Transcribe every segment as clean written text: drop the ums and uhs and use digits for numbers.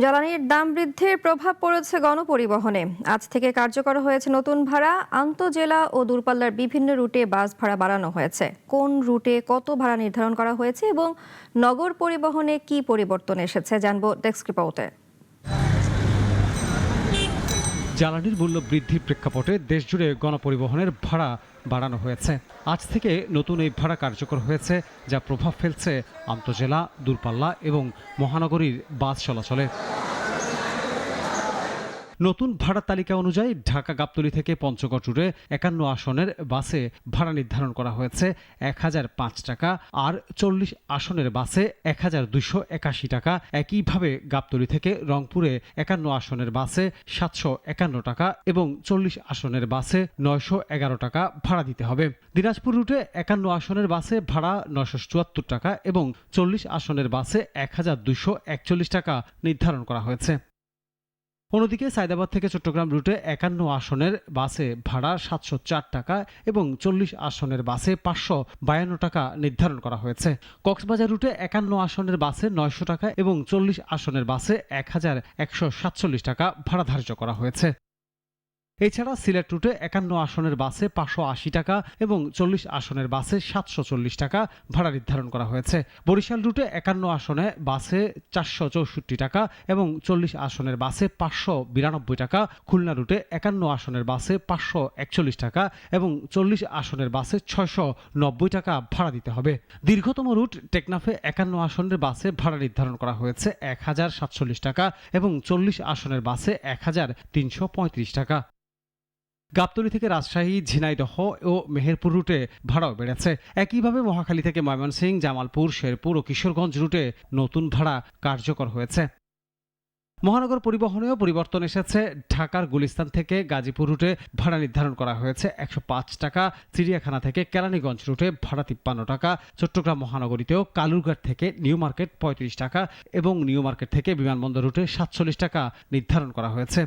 জ্বালানির দাম বৃদ্ধির প্রভাব পড়েছে গণপরিবহনে। আজ থেকে কার্যকর হয়েছে নতুন ভাড়া। আন্তঃজেলা ও দূরপাল্লার বিভিন্ন রুটে বাস ভাড়া বাড়ানো হয়েছে। কোন রুটে কত ভাড়া নির্ধারণ করা হয়েছে এবং নগর পরিবহনে কি পরিবর্তন এসেছে জানবো ডেস্ক রিপোর্টে। জ্বালানির মূল্য বৃদ্ধির প্রেক্ষাপটে দেশজুড়ে গণপরিবহনের ভাড়া বাড়ানো হয়েছে। আজ থেকে নতুন এই ভাড়া কার্যকর হয়েছে, যা প্রভাব ফেলছে আন্তঃজেলা, দূরপাল্লা এবং মহানগরীর বাস চলাচলে। নতুন ভাড়া তালিকা অনুযায়ী ঢাকা গাবতলী থেকে পঞ্চগড় রুটে ৫১ আসনের বাসে ভাড়া নির্ধারণ করা হয়েছে ১,০০৫ টাকা, আর ৪০ আসনের বাসে ১,২৮১ টাকা। একইভাবে গাবতলী থেকে রংপুরে ৫১ আসনের বাসে ৭৫১ টাকা এবং ৪০ আসনের বাসে ৯১১ টাকা ভাড়া দিতে হবে। দিনাজপুর রুটে ৫১ আসনের বাসে ভাড়া ৯৭৪ টাকা এবং ৪০ আসনের বাসে ১,২৪১ টাকা নির্ধারণ করা হয়েছে। অন্যদিকে সায়দাবাদ থেকে চট্টগ্রাম রুটে ৫১ আসনের বাসে ভাড়া ৭০৪ টাকা এবং ৪০ আসনের বাসে ৫৫২ টাকা নির্ধারণ করা হয়েছে। কক্সবাজার রুটে ৫১ আসনের বাসে ৯০০ টাকা এবং ৪০ আসনের বাসে ১,১৪৭ টাকা ভাড়া ধার্য করা হয়েছে। এছাড়া সিলেট রুটে ৫১ আসনের বাসে ৫৮০ টাকা এবং ৪০ আসনের বাসে ৭৪০ টাকা ভাড়া নির্ধারণ করা হয়েছে। বরিশাল রুটে ৫১ আসনে বাসে ৪৬৪ টাকা এবং ৪০ আসনের বাসে ৫৯২ টাকা। খুলনা রুটে ৫১ আসনের বাসে ৫৪১ টাকা এবং ৪০ আসনের বাসে ৬৯০ টাকা ভাড়া দিতে হবে। দীর্ঘতম রুট টেকনাফে ৫১ আসনের বাসে ভাড়া নির্ধারণ করা হয়েছে ১,০৪৭ টাকা এবং ৪০ আসনের বাসে ১,৩৩৫ টাকা। গাবতলী থেকে রাজশাহী, ঝিনাইদহ ও মেহেরপুর রুটে ভাড়াও বেড়েছে। একইভাবে মহাখালী থেকে ময়মনসিংহ, জামালপুর, শেরপুর ও কিশোরগঞ্জ রুটে নতুন ভাড়া কার্যকর হয়েছে। মহানগর পরিবহনেও পরিবর্তন এসেছে। ঢাকার গুলিস্তান থেকে গাজীপুর রুটে ভাড়া নির্ধারণ করা হয়েছে ১০৫ টাকা। চিড়িয়াখানা থেকে কেরানীগঞ্জ রুটে ভাড়া ৫৩ টাকা। চট্টগ্রাম মহানগরীতেও কালুরঘাট থেকে নিউ মার্কেট ৩৫ টাকা এবং নিউ মার্কেট থেকে বিমানবন্দর রুটে ৪৭ টাকা নির্ধারণ করা হয়েছে।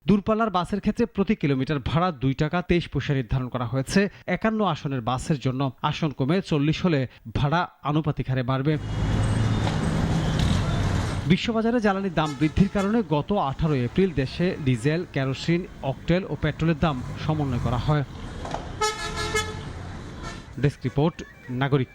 দূরপাল্লার বাসের ক্ষেত্রে প্রতি কিলোমিটার ভাড়া ২ টাকা ২৩ পয়সা নির্ধারণ করা হয়েছে। ৫১ আসনের বাসের জন্য আসন কমে ৪০ হলে ভাড়া আনুপাতিক হারে বাড়বে। বিশ্ববাজারে জ্বালানির দাম বৃদ্ধির কারণে গত ১৮ এপ্রিল দেশে ডিজেল, কেরোসিন, অকটেল ও পেট্রোলের দাম সমন্বয় করা হয়। ডেস্ক রিপোর্ট, নাগরিক।